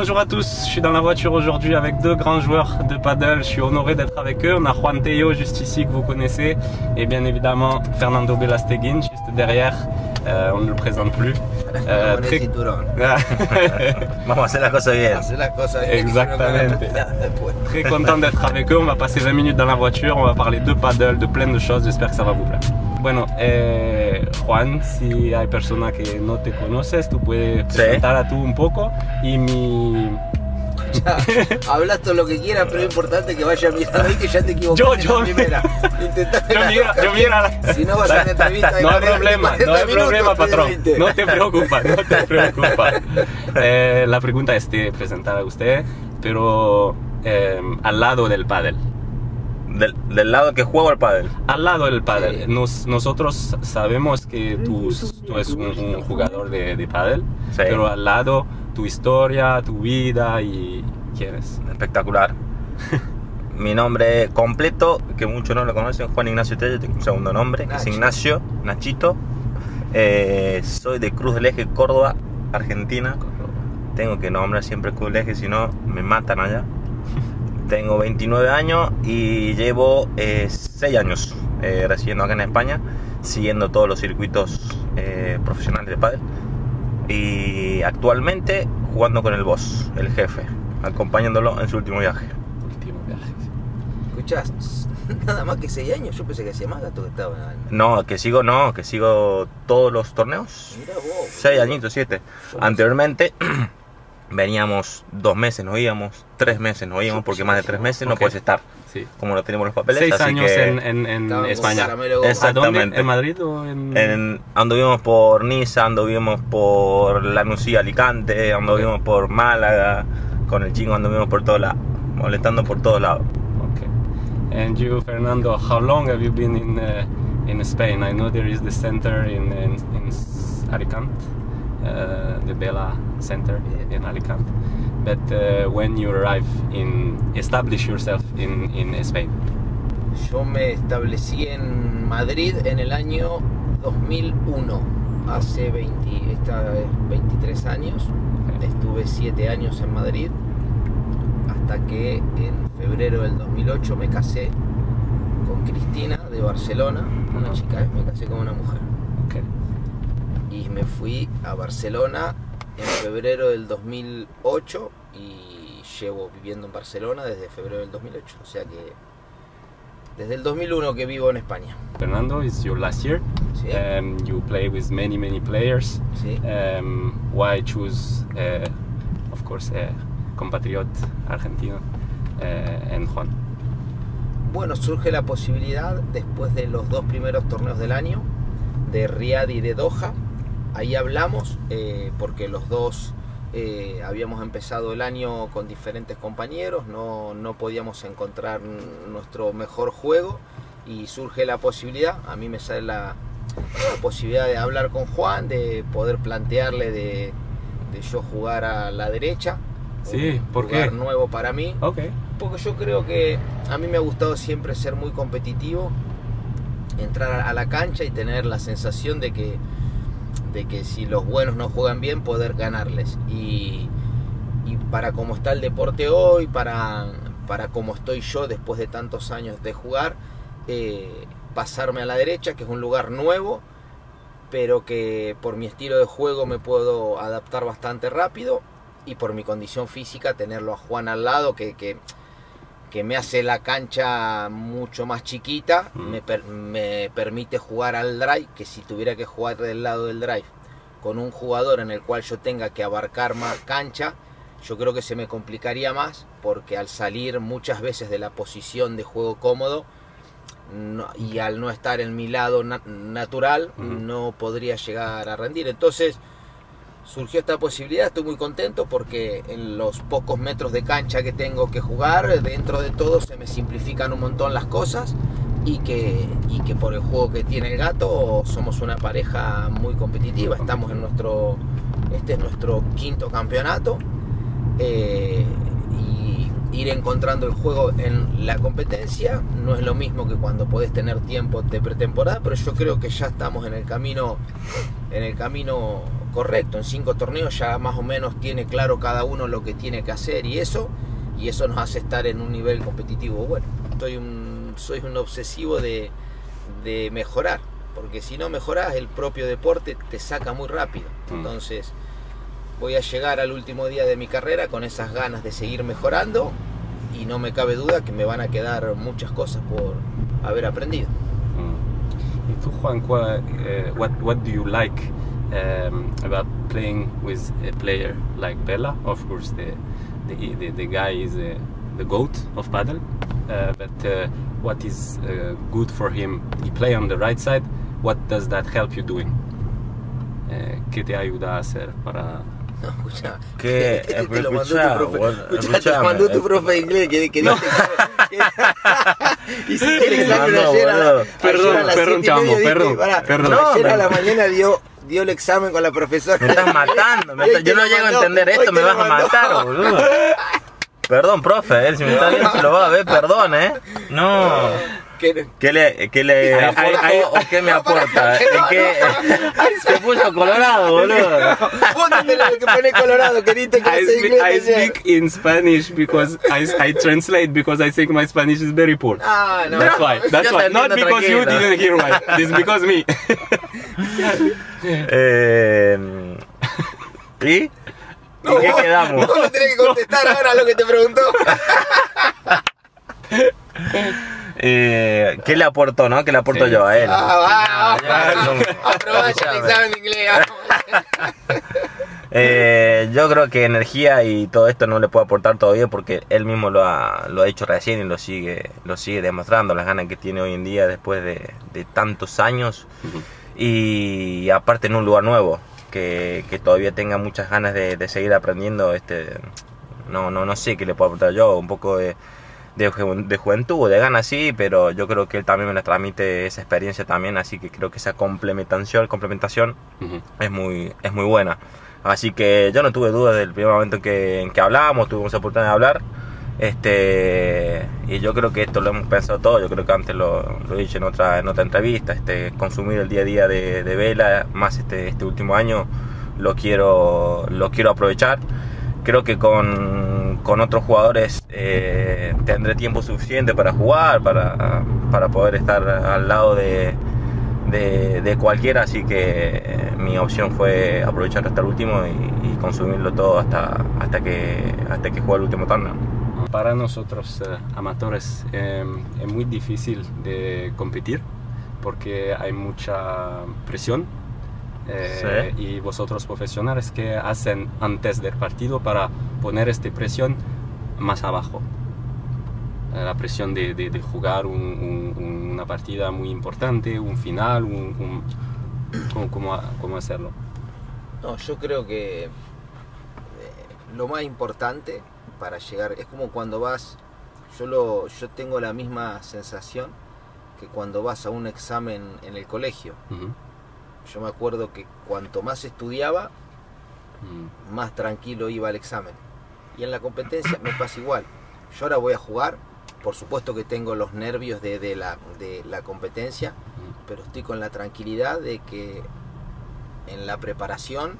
bonjour à tous, je suis dans la voiture aujourd'hui avec deux grands joueurs de paddle, je suis honoré d'être avec eux. On a Juan Tello juste ici que vous connaissez et bien évidemment Fernando Belasteguin juste derrière, on ne le présente plus. Très... Vamos a hacer las cosas bien. Exactement. Très content d'être avec eux, on va passer 20 minutes dans la voiture, on va parler de paddle, de plein de choses, j'espère que ça va vous plaire. Bueno, Juan, si hay personas que no te conoces, tú puedes presentar a tú un poco y mi... Hablas todo lo que quieras, pero es importante que vaya mirando ahí que ya te equivocaste la primera. Yo mira. Si no vas a una entrevista no hay problema, patrón. No te preocupes. La pregunta es de presentar a usted, pero al lado del pádel. Del lado que juego al pádel. Al lado del pádel. Nosotros sabemos que tú eres un jugador de pádel, pero al lado tu historia, tu vida y quién eres. Espectacular. Mi nombre completo, que muchos no lo conocen, Juan Ignacio Tello, tengo un segundo nombre, que es Ignacio, Nachito. Soy de Cruz del Eje, Córdoba, Argentina. Tengo que nombrar siempre Cruz del Eje, si no me matan allá. Tengo 29 años y llevo 6 años residiendo acá en España, siguiendo todos los circuitos profesionales de pádel. Y actualmente jugando con el boss, el jefe, acompañándolo en su último viaje. ¿Escuchás? Nada más que 6 años, yo pensé que hacía más gato que estaba. No, que sigo todos los torneos. Mirá vos, 6 añitos, 7. Anteriormente veníamos 2 meses, nos íbamos, 3 meses nos íbamos, porque más de 3 meses no puedes estar. Sí. Como no tenemos los papeles. 6 así años que en España. Exactamente. ¿En Madrid o en...? Anduvimos por Niza, anduvimos por La Nucía, Alicante, anduvimos por Málaga, con el chingo anduvimos por todos lados, molestando por todos lados. Okay. And you, Fernando, how long have you been in Spain? I know there is the center in Alicante, the Bela Center in Alicante. But when you establish yourself in Spain? Yo me establecí en Madrid en el año 2001, hace 23 años. Okay. Estuve 7 años en Madrid, hasta que en febrero del 2008 me casé con Cristina de Barcelona, una chica, me casé con una mujer. Okay. Y me fui a Barcelona en febrero del 2008 y llevo viviendo en Barcelona desde febrero del 2008, o sea que desde el 2001 que vivo en España. Fernando, it's your last year. Sí. You play with many players. Sí. Why choose, of course, compatriot argentino and Juan? Bueno, surge la posibilidad después de los 2 primeros torneos del año, de Riad y de Doha. Ahí hablamos porque los dos habíamos empezado el año con diferentes compañeros, no podíamos encontrar nuestro mejor juego y surge la posibilidad, a mí me sale la posibilidad de hablar con Juan, de poder plantearle de yo jugar a la derecha. Sí, ¿por qué? Un lugar nuevo para mí. Okay. Porque yo creo que a mí me ha gustado siempre ser muy competitivo, entrar a la cancha y tener la sensación de que si los buenos no juegan bien, poder ganarles. Y para cómo está el deporte hoy, para cómo estoy yo después de tantos años de jugar, pasarme a la derecha, que es un lugar nuevo, pero que por mi estilo de juego me puedo adaptar bastante rápido, y por mi condición física tenerlo a Juan al lado, que me hace la cancha mucho más chiquita, me permite jugar al drive, que si tuviera que jugar del lado del drive con un jugador en el cual yo tenga que abarcar más cancha, yo creo que se me complicaría más, porque al salir muchas veces de la posición de juego cómodo y al no estar en mi lado natural, no podría llegar a rendir. Entonces surgió esta posibilidad, estoy muy contento porque en los pocos metros de cancha que tengo que jugar, dentro de todo se me simplifican un montón las cosas, y que por el juego que tiene el gato somos una pareja muy competitiva. Estamos en este es nuestro 5.º campeonato, y ir encontrando el juego en la competencia. No es lo mismo que cuando podés tener tiempo de pretemporada, pero yo creo que ya estamos en el camino correcto. En 5 torneos ya más o menos tiene claro cada uno lo que tiene que hacer y eso nos hace estar en un nivel competitivo bueno. Soy un obsesivo de mejorar, porque si no mejoras, el propio deporte te saca muy rápido. Entonces voy a llegar al último día de mi carrera con esas ganas de seguir mejorando, y no me cabe duda que me van a quedar muchas cosas por haber aprendido. ¿Y tú, Juan, what do you like about playing with a player like Bela? Of course, the guy is the GOAT of paddle, but what is good for him? He play on the right side. What does that help you doing? ¿Qué te ayuda a hacer para...? No, escucha, ¿Qué? Te lo mandó tu profe de inglés que hiciste el examen ayer. Perdón, chamo, perdón. Ayer a la mañana dio el examen con la profesora. Me estás matando. Yo no llego a entender esto, me vas a matar, boludo. Perdón, profe, él si me está viendo se lo va a ver, perdón, No. ¿Qué le aporto o qué me aporta? Se puso colorado, boludo. Vos no tenés que poner colorado, queriste que I speak in Spanish because I translate because I think my Spanish is very poor. No. That's why. Not because you didn't hear right. This is because me. ¿Y? ¿En qué quedamos? No tenés que contestar ahora lo que te preguntó. ¿Qué le aportó, no? ¿Qué le aporto yo a él? Aprobaste el examen de inglés. Yo creo que energía y todo esto no le puedo aportar todavía, porque él mismo lo ha hecho recién y lo sigue demostrando, las ganas que tiene hoy en día después de tantos años. Y aparte en un lugar nuevo, que todavía tenga muchas ganas de seguir aprendiendo. No sé qué le puedo aportar yo, un poco de juventud, de ganas sí, pero yo creo que él también me la transmite esa experiencia también, así que creo que esa complementación es muy buena. Así que yo no tuve dudas del primer momento en que hablamos, tuvimos la oportunidad de hablar, y yo creo que esto lo hemos pensado todo. Yo creo que antes lo he dicho en otra entrevista, consumir el día a día de Bela, más este último año lo quiero aprovechar. Creo que con otros jugadores tendré tiempo suficiente para jugar, para poder estar al lado de cualquiera, así que mi opción fue aprovechar hasta el último y consumirlo todo hasta que juegue el último torneo. Para nosotros amateurs es muy difícil de competir porque hay mucha presión. Sí. Y vosotros profesionales, ¿qué hacen antes del partido para poner esta presión más abajo? La presión de jugar una partida muy importante, un final, ¿cómo hacerlo? No, yo creo que lo más importante para llegar es como cuando vas, yo tengo la misma sensación que cuando vas a un examen en el colegio. Yo me acuerdo que cuanto más estudiaba, más tranquilo iba al examen. Y en la competencia me pasa igual. Yo ahora voy a jugar, por supuesto que tengo los nervios de la competencia, pero estoy con la tranquilidad de que en la preparación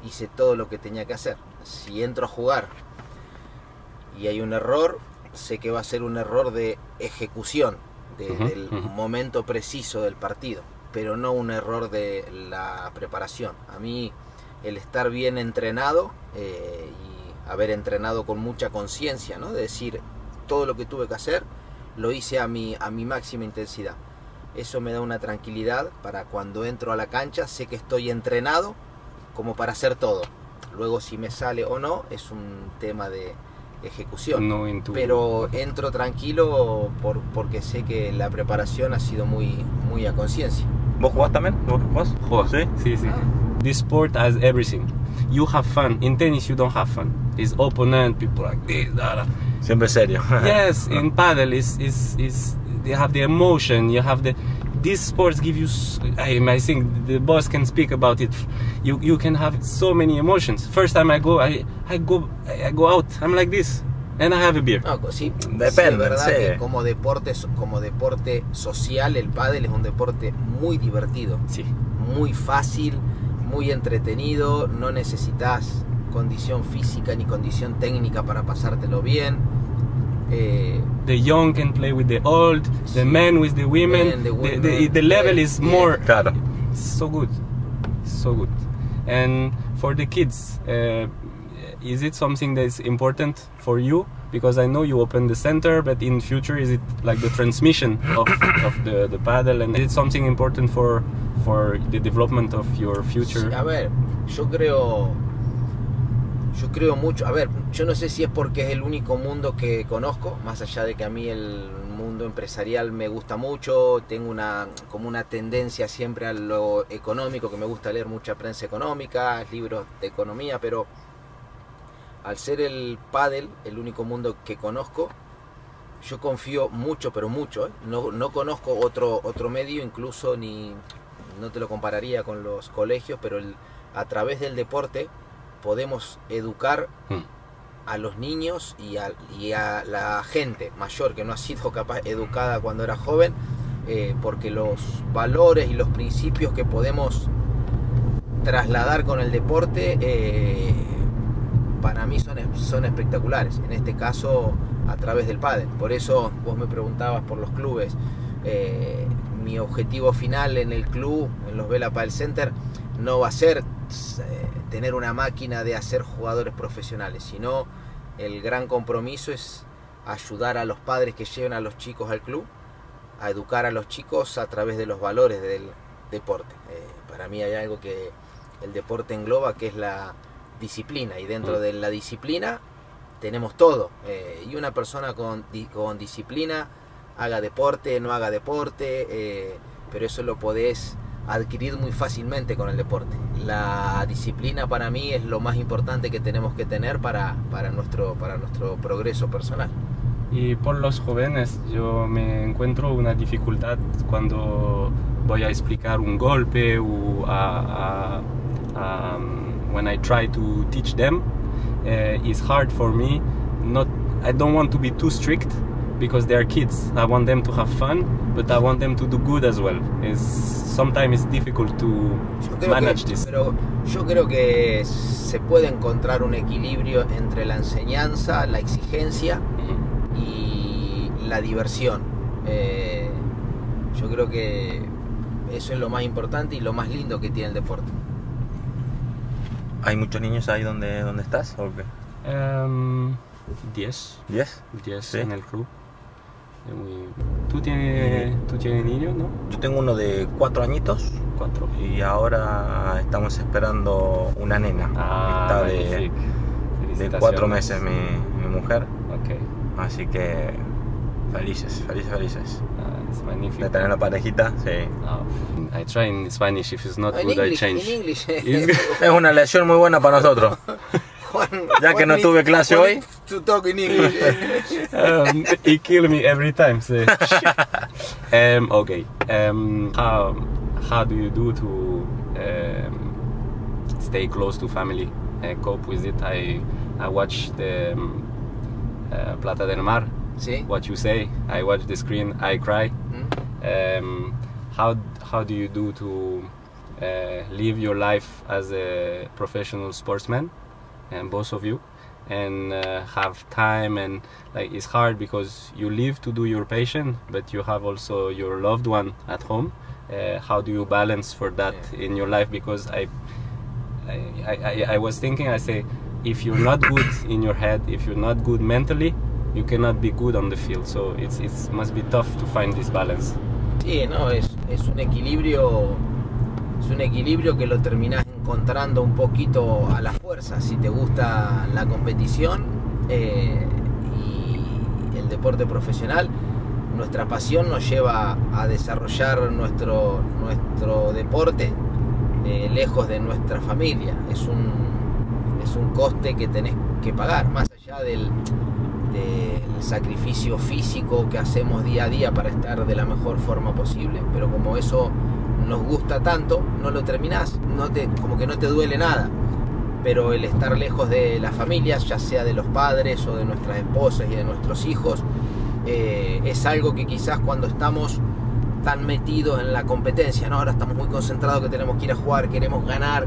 hice todo lo que tenía que hacer. Si entro a jugar y hay un error, sé que va a ser un error de ejecución del momento preciso del partido, pero no un error de la preparación. A mí el estar bien entrenado y haber entrenado con mucha conciencia, ¿no? De decir, todo lo que tuve que hacer lo hice a mi máxima intensidad. Eso me da una tranquilidad para cuando entro a la cancha, sé que estoy entrenado como para hacer todo. Luego si me sale o no es un tema de ejecución, pero entro tranquilo porque sé que la preparación ha sido muy a conciencia. ¿Vos jugás también? ¿Vos jugás? Juego. Sí. This sport has everything. You have fun. In tennis you don't have fun. It's opponent, people like this. Siempre serio. Yes, in paddle is you have the emotion. You have these sports give you. I think the boss can speak about it. You can have so many emotions. First time I go out, I'm like this. And I have a beer. No, sí, Depende, sí, es verdad sí. que como deporte social, el pádel es un deporte muy divertido, Sí. muy fácil, muy entretenido, no necesitas condición física ni condición técnica para pasártelo bien. The young can play with the old, the men with the women. The level is more. Claro. So good, so good. And for the kids, is it something that's important for you? Because I know you open the center, but in future, is it like the transmission of the paddle? And is it something important for the development of your future? Sí, a ver, yo creo mucho. A ver, yo no sé si es porque es el único mundo que conozco, más allá de que a mí el mundo empresarial me gusta mucho, tengo como una tendencia siempre a lo económico, que me gusta leer mucha prensa económica, libros de economía, pero al ser el pádel el único mundo que conozco, yo confío mucho, pero mucho, ¿eh? No conozco otro medio, incluso no te lo compararía con los colegios, pero a través del deporte podemos educar a los niños y a la gente mayor que no ha sido capaz educada cuando era joven, porque los valores y los principios que podemos trasladar con el deporte para mí son espectaculares, en este caso a través del pádel. Por eso vos me preguntabas por los clubes. Mi objetivo final en el club, en los Vela Padel Center, no va a ser tener una máquina de hacer jugadores profesionales, sino el gran compromiso es ayudar a los padres que lleven a los chicos al club, a educar a los chicos a través de los valores del deporte. Para mí hay algo que el deporte engloba, que es la disciplina, y dentro de la disciplina tenemos todo, y una persona con disciplina, haga deporte, no haga deporte, pero eso lo podés adquirir muy fácilmente con el deporte. La disciplina para mí es lo más importante que tenemos que tener para nuestro progreso personal. Y por los jóvenes, yo me encuentro una dificultad cuando voy a explicar un golpe o when I try to teach them, it's hard for me. I don't want to be too strict because they are kids. I want them to have fun, but I want them to do good as well. Sometimes it's difficult to manage this. Pero yo creo que se puede encontrar un equilibrio entre la enseñanza, la exigencia y la diversión. Yo creo que eso es lo más importante y lo más lindo que tiene el deporte. ¿Hay muchos niños ahí donde estás? ¿O qué? 10. ¿10? 10 Sí. en el club. ¿Tú tienes niños, no? Yo tengo uno de 4 añitos 4. y ahora estamos esperando una nena. Está de 4 meses mi mujer, Ok. así que felices. It's magnifico. De tener la parejita, sí. I try in Spanish. If it's not In good, I English, change. in English. Es una lección muy buena para nosotros. Ya que no tuve clase hoy. To talk in English. He kill me every time. So. Okay. How do you do to stay close to family and cope with it? I watch the Plata del Mar. Sí. What you say. I watch the screen. I cry. How do you do to live your life as a professional sportsman, and both of you, and have time, and like it's hard because you live to do your passion, but you have also your loved one at home. How do you balance for that in your life? Because I was thinking, I say, if you're not good in your head, if you're not good mentally, you cannot be good on the field. So it must be tough to find this balance. Sí, no, es un equilibrio. Es un equilibrio que lo terminás encontrando un poquito a la fuerza. Si te gusta la competición y el deporte profesional, nuestra pasión nos lleva a desarrollar nuestro deporte lejos de nuestra familia. Es un coste que tenés que pagar, más allá del sacrificio físico que hacemos día a día para estar de la mejor forma posible, pero como eso nos gusta tanto, no lo terminás, como que no te duele nada. pero el estar lejos de las familias, ya sea de los padres o de nuestras esposas y de nuestros hijos, es algo que quizás cuando estamos tan metidos en la competencia, ¿no? Ahora estamos muy concentrados que tenemos que ir a jugar, queremos ganar,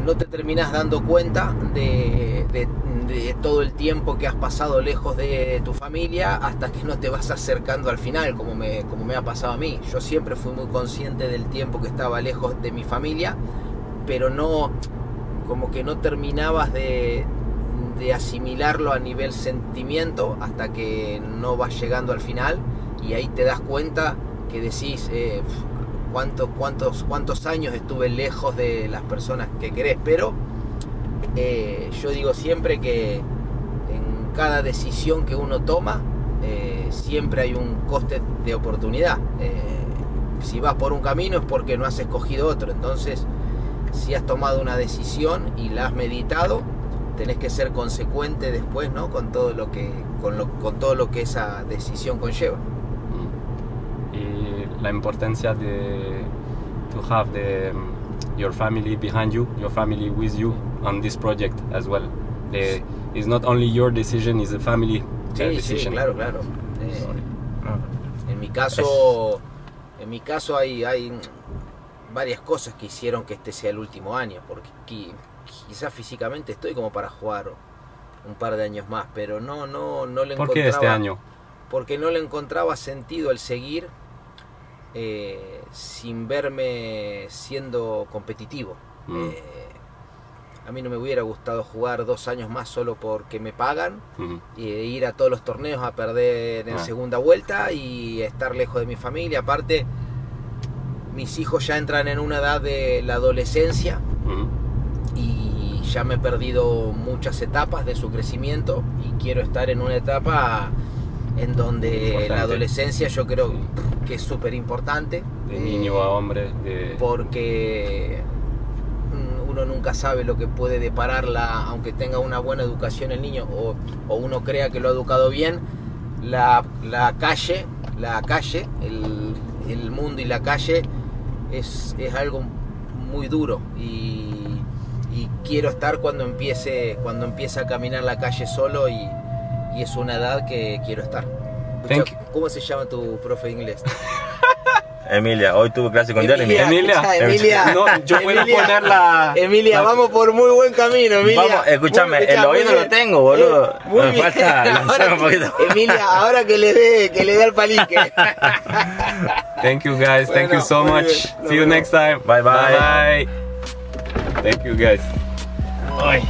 no te terminás dando cuenta de todo el tiempo que has pasado lejos de tu familia hasta que no te vas acercando al final, como me ha pasado a mí. Yo siempre fui muy consciente del tiempo que estaba lejos de mi familia, pero no, como que no terminabas de asimilarlo a nivel sentimiento hasta que no vas llegando al final, y ahí te das cuenta que decís cuántos años estuve lejos de las personas que querés. Pero yo digo siempre que en cada decisión que uno toma siempre hay un coste de oportunidad. Si vas por un camino es porque no has escogido otro. Entonces, si has tomado una decisión y la has meditado, tenés que ser consecuente después, ¿no? con todo lo que esa decisión conlleva. Y la importancia de to have your family behind you, your family with you on this project as well. It's not only your decision, it's the family decision. Sí, claro. En mi caso hay varias cosas que hicieron que este sea el último año, porque quizás físicamente estoy como para jugar un par de años más, pero no le encontraba. ¿Por qué este año? Porque no le encontraba sentido el seguir sin verme siendo competitivo. A mí no me hubiera gustado jugar 2 años más solo porque me pagan, e ir a todos los torneos a perder en segunda vuelta y estar lejos de mi familia. Aparte, mis hijos ya entran en una edad de la adolescencia y ya me he perdido muchas etapas de su crecimiento, y quiero estar en una etapa en donde la adolescencia yo creo que es súper importante. De niño a hombre. Porque uno nunca sabe lo que puede depararla, aunque tenga una buena educación el niño, o uno crea que lo ha educado bien. La calle, el mundo y la calle es algo muy duro, y quiero estar cuando empiece a caminar la calle solo, y es una edad que quiero estar. ¿Cómo se llama tu profe de inglés? Emilia, hoy tuve clase con Jeremy. Emilia, no, yo puedo poner la... Emilia, vamos por muy buen camino, Emilia. Vamos, escúchame, el oído lo tengo, boludo. Me falta lanzar un poquito. Emilia, ahora que le dé al palique. Thank you guys, thank you so much. See you next time. Bye bye. Thank you guys. Ay.